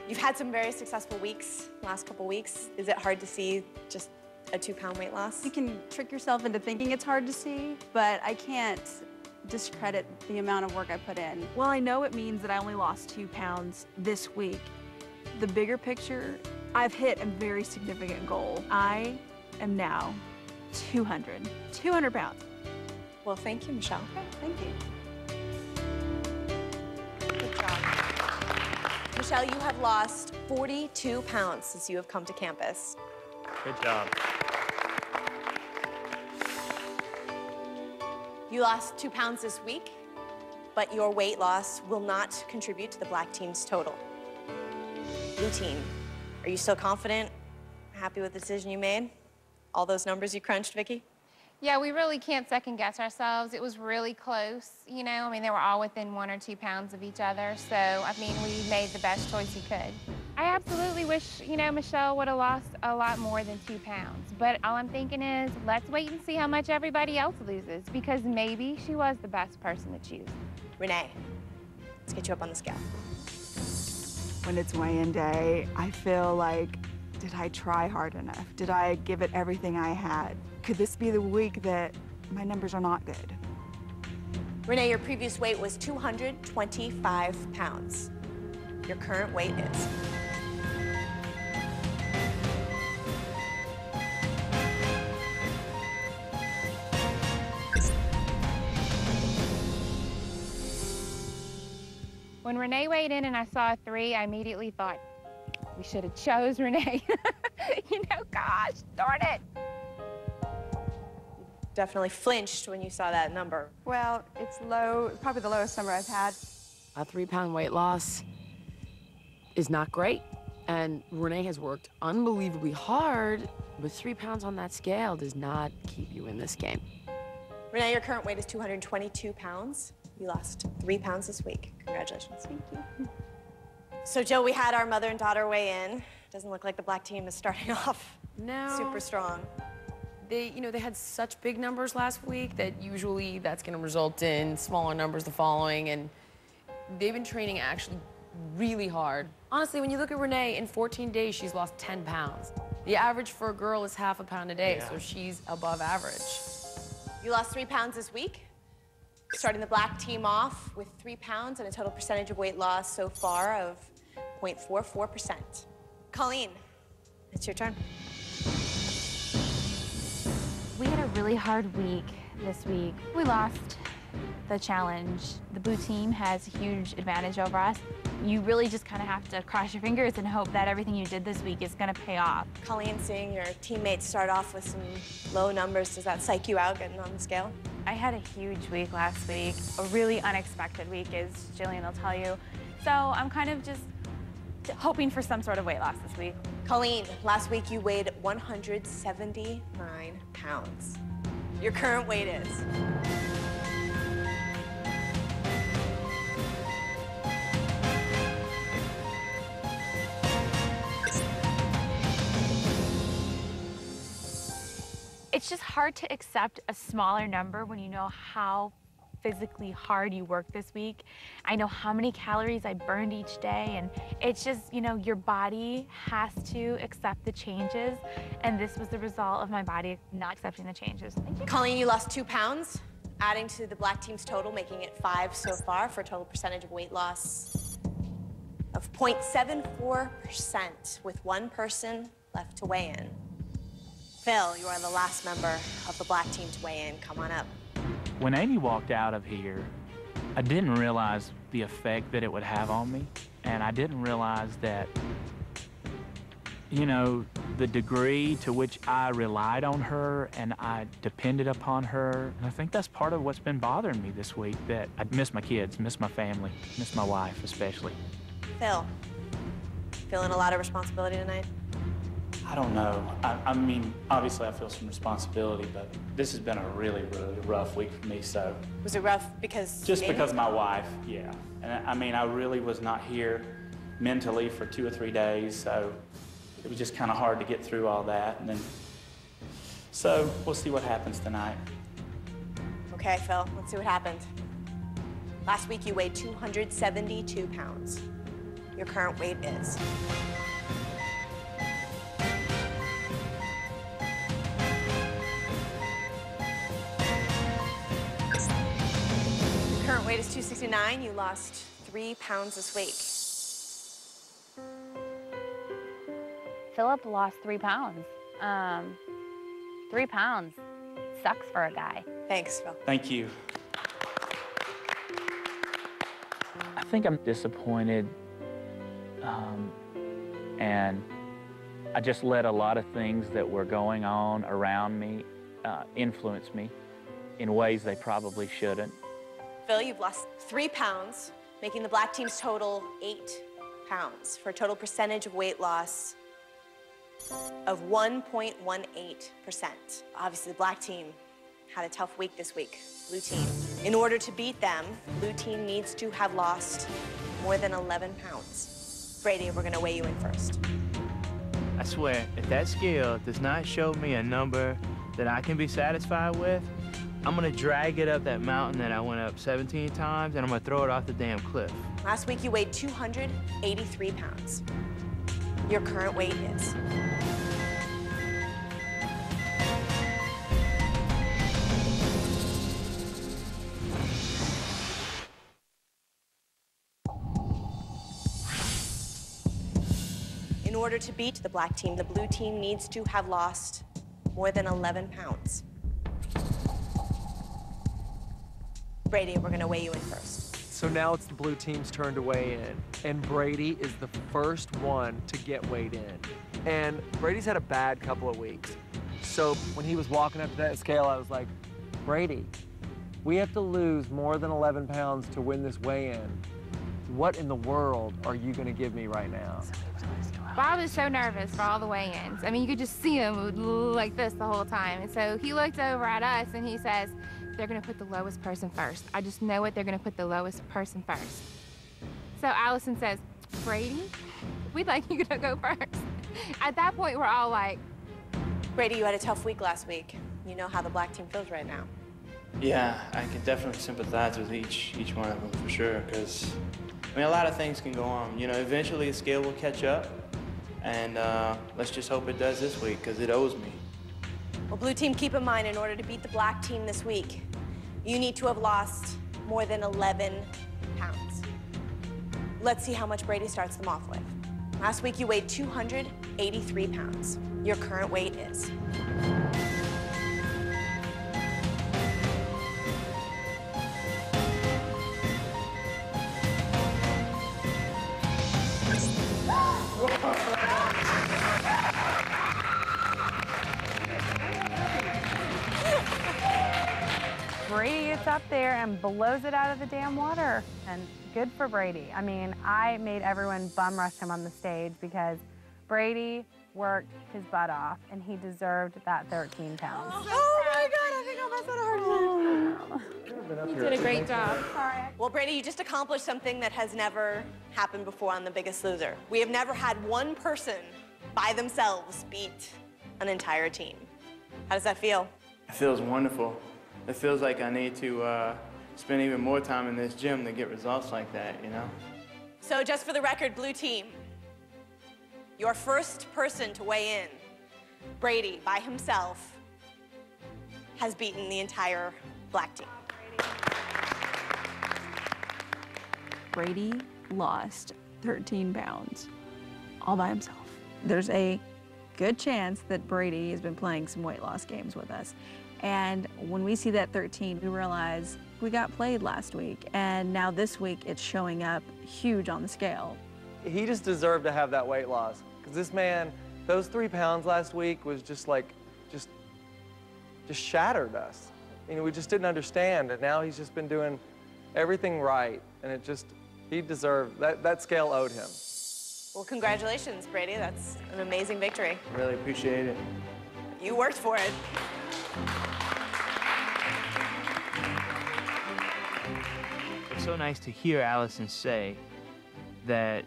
You've had some very successful weeks, last couple weeks. Is it hard to see just a 2-pound weight loss? You can trick yourself into thinking it's hard to see, but I can't discredit the amount of work I put in. Well, I know it means that I only lost 2 pounds this week. The bigger picture, I've hit a very significant goal. I am now 200 pounds. Well, thank you, Michelle. Okay, thank you. Good job. Michelle, you have lost 42 pounds since you have come to campus. Good job. You lost 2 pounds this week, but your weight loss will not contribute to the black team's total. Blue team, are you still confident, happy with the decision you made? All those numbers you crunched, Vicky? Yeah, we really can't second guess ourselves. It was really close, you know? I mean, they were all within 1 or 2 pounds of each other. So, I mean, we made the best choice we could. I absolutely wish, you know, Michelle would have lost a lot more than 2 pounds. But all I'm thinking is, let's wait and see how much everybody else loses, because maybe she was the best person to choose. Renee, let's get you up on the scale. When it's weigh-in day, I feel like, did I try hard enough? Did I give it everything I had? Could this be the week that my numbers are not good? Renee, your previous weight was 225 pounds. Your current weight is? When Renee weighed in and I saw a 3, I immediately thought, we should have chose Renee. You know, gosh, darn it. Definitely flinched when you saw that number. Well, it's low, probably the lowest number I've had. A 3-pound weight loss is not great, and Renee has worked unbelievably hard, but 3 pounds on that scale does not keep you in this game. Renee, your current weight is 222 pounds. You lost 3 pounds this week. Congratulations. Thank you. So, Jill, we had our mother and daughter weigh in. Doesn't look like the black team is starting off super strong. They had such big numbers last week that usually that's going to result in smaller numbers the following, and they've been training actually really hard. Honestly, when you look at Renee, in 14 days, she's lost 10 pounds. The average for a girl is half a pound a day, so she's above average. You lost 3 pounds this week, starting the black team off with 3 pounds and a total percentage of weight loss so far of 0.44%. Colleen, it's your turn. We had a really hard week this week. We lost the challenge. The blue team has a huge advantage over us. You really just kind of have to cross your fingers and hope that everything you did this week is going to pay off. Colleen, seeing your teammates start off with some low numbers, does that psych you out getting on the scale? I had a huge week last week, a really unexpected week, as Jillian will tell you. So I'm kind of just hoping for some sort of weight loss this week. Colleen, last week you weighed 179 pounds. Your current weight is? It's just hard to accept a smaller number when you know how physically hard you worked this week. I know how many calories I burned each day, and it's just, you know, your body has to accept the changes, and this was the result of my body not accepting the changes. Thank you. Colleen, you lost 2 pounds, adding to the black team's total, making it 5 so far for a total percentage of weight loss of 0.74%, with 1 person left to weigh in. Phil, you are the last member of the black team to weigh in. Come on up. When Amy walked out of here, I didn't realize the effect that it would have on me. And I didn't realize that, you know, the degree to which I relied on her and I depended upon her. And I think that's part of what's been bothering me this week, that I miss my kids, miss my family, miss my wife especially. Phil, feeling a lot of responsibility tonight? I don't know. I mean, obviously I feel some responsibility, but this has been a really, really rough week for me, so. Was it rough because? Just because of my wife, yeah. And I mean, I really was not here mentally for 2 or 3 days, so it was just kind of hard to get through all that. And then, so we'll see what happens tonight. Okay, Phil, let's see what happened. Last week you weighed 272 pounds. your current weight is. Your current weight is 269. You lost 3 pounds this week. Philip lost 3 pounds. 3 pounds sucks for a guy. Thanks, Phil. Thank you. I think I'm disappointed, and I just let a lot of things that were going on around me influence me in ways they probably shouldn't. Phil, you've lost 3 pounds, making the black team's total 8 pounds for a total percentage of weight loss of 1.18%. Obviously, the black team had a tough week this week. Blue team. In order to beat them, blue team needs to have lost more than 11 pounds. Brady, we're gonna weigh you in first. I swear, if that scale does not show me a number that I can be satisfied with, I'm gonna drag it up that mountain that I went up 17 times, and I'm gonna throw it off the damn cliff. Last week, you weighed 283 pounds. Your current weight is. In order to beat the black team, the blue team needs to have lost more than 11 pounds. Brady, we're gonna weigh you in first. So now it's the blue team's turn to weigh in, and Brady is the first one to get weighed in. And Brady's had a bad couple of weeks. So when he was walking up to that scale, I was like, Brady, we have to lose more than 11 pounds to win this weigh-in. What in the world are you gonna give me right now? Bob is so nervous for all the weigh-ins. I mean, you could just see him like this the whole time. And so he looked over at us and he says, they're gonna put the lowest person first. I just know it, they're gonna put the lowest person first. So Allison says, Brady, we'd like you to go first. At that point, we're all like, Brady, you had a tough week last week. You know how the black team feels right now. Yeah, I can definitely sympathize with each one of them for sure, because I mean, a lot of things can go on. You know, eventually the scale will catch up, and let's just hope it does this week, because it owes me. Well, blue team, keep in mind, in order to beat the black team this week, you need to have lost more than 11 pounds. Let's see how much Brady starts them off with. Last week, you weighed 283 pounds. Your current weight is. Brady gets up there and blows it out of the damn water. And good for Brady. I mean, I made everyone bum rush him on the stage because Brady worked his butt off and he deserved that 13 pounds. Oh my God, I think I must have heard it. you did a great job. Well, Brady, you just accomplished something that has never happened before on The Biggest Loser. We have never had one person by themselves beat an entire team. How does that feel? It feels wonderful. It feels like I need to spend even more time in this gym to get results like that, you know? So just for the record, blue team, your first person to weigh in, Brady, by himself, has beaten the entire black team. Brady lost 13 pounds all by himself. There's a good chance that Brady has been playing some weight loss games with us. And when we see that 13, we realize we got played last week, and now this week it's showing up huge on the scale. He just deserved to have that weight loss, because this man, those 3 pounds last week was just like, just shattered us. You know, we just didn't understand, and now he's just been doing everything right, and it just, he deserved, that scale owed him. Well, congratulations, Brady. That's an amazing victory. Really appreciate it. You worked for it. It's so nice to hear Allison say that